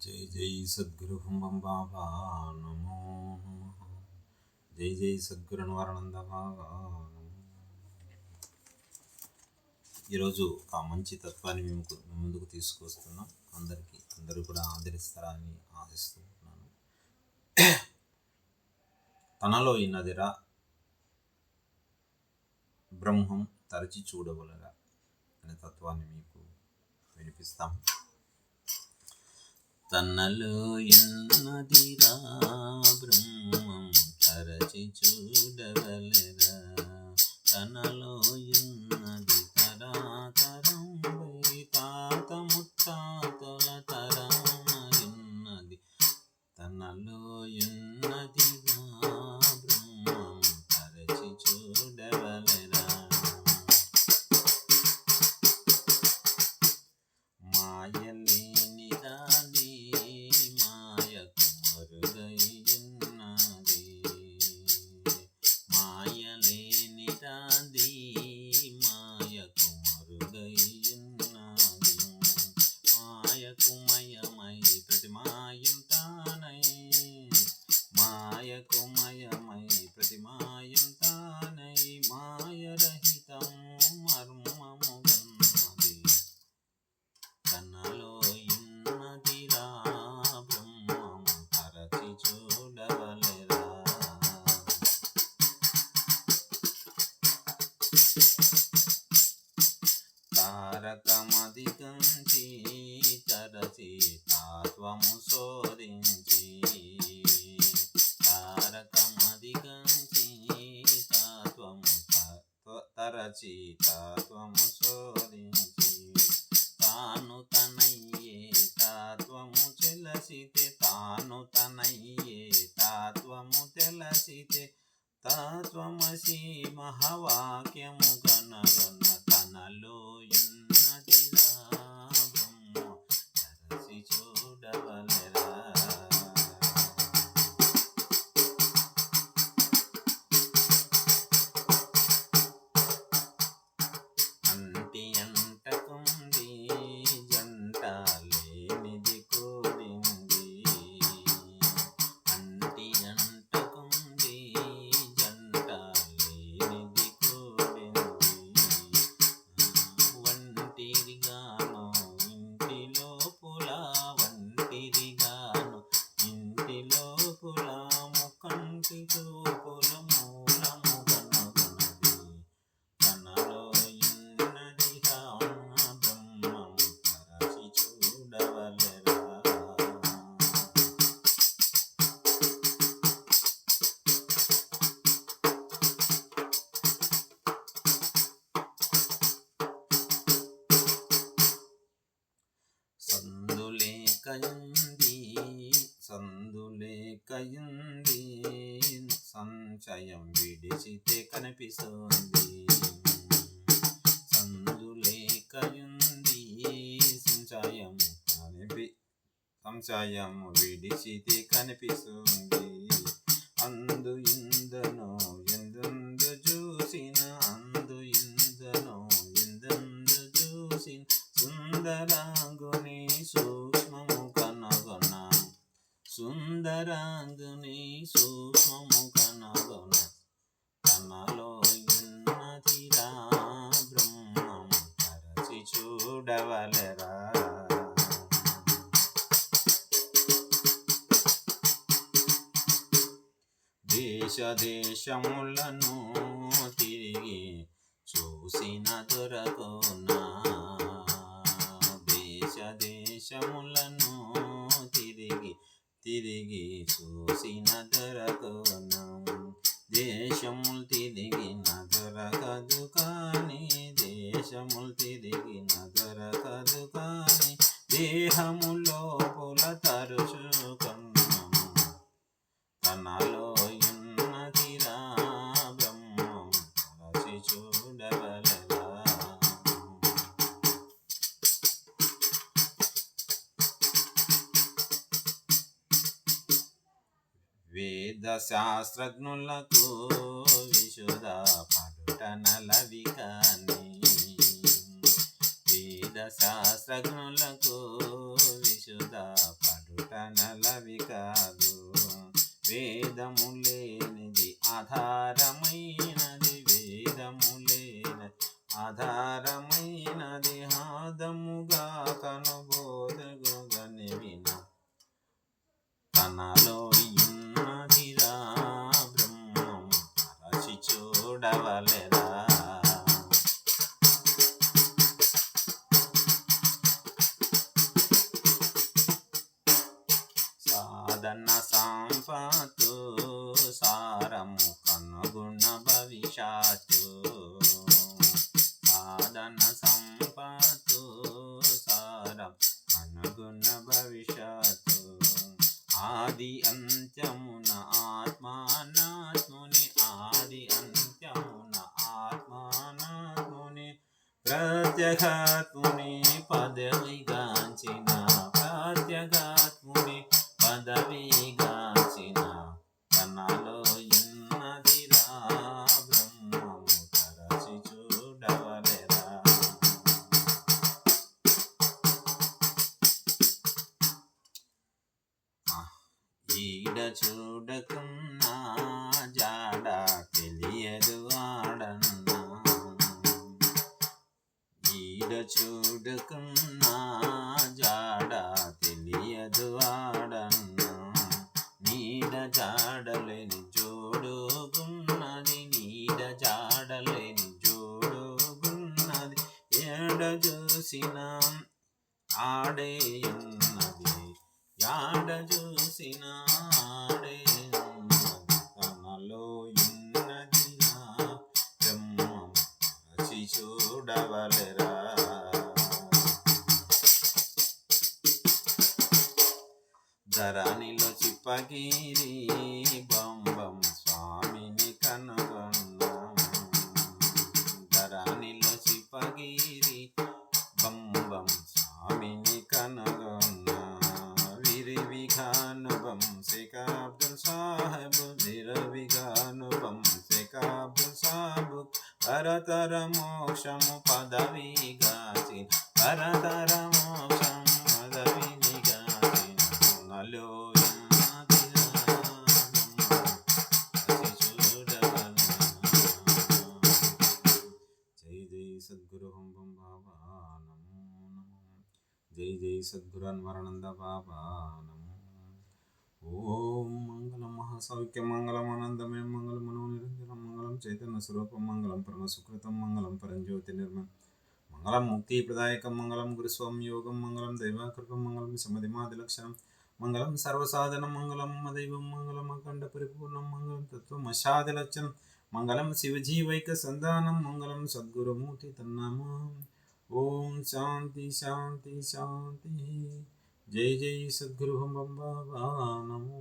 జై జై సద్గురు బాబా నమో నమః. జై జై సద్గురు నివారణంద బాబా నమో. ఈరోజు ఒక మంచి తత్వాన్ని మేము ముందుకు తీసుకొస్తున్నాం. అందరూ కూడా ఆదరిస్తారని ఆశిస్తున్నాను. తనలో ఇన్నదిరా బ్రహ్మం తరచి చూడగలరా అనే తత్వాన్ని మీకు వినిపిస్తాం. తనలో ఇన్నదిరా బ్రహ్మం తరచి చూడగలరా, తనలో ఇన్నది తరాతరం తాత ముత్తాతల తరాన ఇన్నది, తనలో ఇన్నదిరా బ్రహ్మం తరచి చూడగలరా. మాయలేని దాని మాయకు మరుగైయున్నది, మాయలేని దాది మాయకు మరుగైయున్నది, మాయకు మయమై ప్రతి మాయం తానై, మాయకు మయమై ప్రతి మాయం తానై, మాయరహితం మర్మము గన్నది, తనలో ఇన్నదిరా బ్రహ్మం తరచి చూడగలరా. తారకమధిగంచి తరచి తత్వము శోధించి, తారకమధిగంచి తత్వము తరచి తత్వము శోధించి, తాను తనయ్యే తత్వము తెలిసితే, తాను తనయ్యే తత్వము తెలిసితే, తత్వమసి మహావాక్యము కనగొన్న, తనలో ఉన్నదిరా బ్రహ్మ తరచి చూడగలరా. అంటి అంటకుంది జంట లేనిది కూడింది, అంటి అంటకుంది జంట లేనిది కూడింది, ఒంటిరిగాను ఇంటి లోపుల, ఒంటిరిగాను ఇంటి లోపుల ముకంటి చూపుల మూలము కనుగొన్నది, తనలో ఇన్నదిరా బ్రహ్మం తరచి చూడగలరా. సందులేకయుంది సంశయం విడిచితే కనిపిస్తుంది, సందులేకయుంది సంశయం విడిచితే కనిపిస్తుంది, అందు ఇందనో ఎందెందు చూసిన, అందు ఇందనో ఎందెందు చూసిన, సుందరాంగుని సూక్ష్మము కనగొన, సుందరాంగుని సూక్ష్మము కనగొన, తనలో ఉన్నదిరా బ్రహ్మం తరచి చూడగలరా. దేశములను తిరిగి చూసిన దొరకునా, దేశములను తిరిగి చూసిన దొరకునా, దేశములు తిరిగిన దొరకదు కానీ, దేశములు తిరిగిన దొరకదు కానీ, దేహము లోపల తరుచుకున్నాము, తనలో ఉన్నదిరా బ్రహ్మం తరచి చూడగలరా. వేద శాస్త్రజ్ఞులకు విశుద్ధ పడుటనలవి కానీ, వేద శాస్త్రజ్ఞులకు విశుద్ధ పడు పుటనలవి కాదు. వేదము లేనిది ఆధారమైనది, వేదము లేని ఆధారమైనది, హాదముగా కనుబోధగని విన తనలో ఉన్నదిరా బ్రహ్మం అరచి చూడవలెరా. సాధన సంపత్తు సారము కనుగుణ భవిష్యత్తు, సాధన సంపత్తు సారం కనుగుణ భవిష్యత్తు. ఆది అంత్యమున ఆత్మానాత్ముని, ఆది అంత్యమున ఆత్మానాత్ముని, ప్రత్యేగాత్ముని పదవిగాంచిన, ప్రత్యేగాత్ముని పదవిగాంచిన తనలో ఉన్నదిరా బ్రహ్మము తరచి చూడవలెరా. ఈడ చూడకున్నా జాడ తెలియదు ఆడన్నా, ఈడ చూడకున్నా జాడ తెలియదు ఆడన్నా. నీడ జాడలేని జోడుగున్నది, నీడ జాడలేని జోడుగున్నది, ఏడ చూసిన ఆడే ఉన్నది, యాడ చూసిన ఆడే ఉన్నది, తనలో ఉన్నదిరా బ్రహ్మం రచి చూడవలెరా. ధరణిలో చిప్పగిరి బంబం స్వామిని కనుగొన్నాం, ధరణిలో చిప్పగిరి బంబం స్వామిని కనుగొన్నా. విరివిఘానుభం శేఖ అబ్దుల్ సాహెబ్, విరవిఘానుభం శేఖ అబ్దుల్ సాహెబ్, పరతర మోక్షము పదవిగాచి, పరతర మోక్షము పదవిగాచి తనలో ఉన్నదిరా రచి చూడవలెరా. జై జై సద్గురు హం బం బాబా నమో నమో. జై జై సద్గురు అన్వరానంద బాబా నమో. ఓం మంగళం మహాసౌఖ్యం మంగళం ఆనందమయం మంగళం మనో నిరంజనం మంగళం చైతన్య స్వరూపం మంగళం పరమ సుకృతం మంగళం పరంజ్యోతి నిర్మలం మంగళం ముక్తి ప్రదాయకం మంగళం గురుస్వామి యోగం మంగళం దైవాకృపం మంగళం సమధిమాది లక్షణం మంగళం సర్వసాధనం మంగళం దైవం మంగళం అఖండ పరిపూర్ణం మంగళం తత్వమశాది లక్షణం మంగళం శివజీవైక సంధానం మంగళం సద్గురుమూర్తి తన్నామం. ఓం శాంతి శాంతి శాంతి. జై జై సద్గురు హం బం బాబా నమో.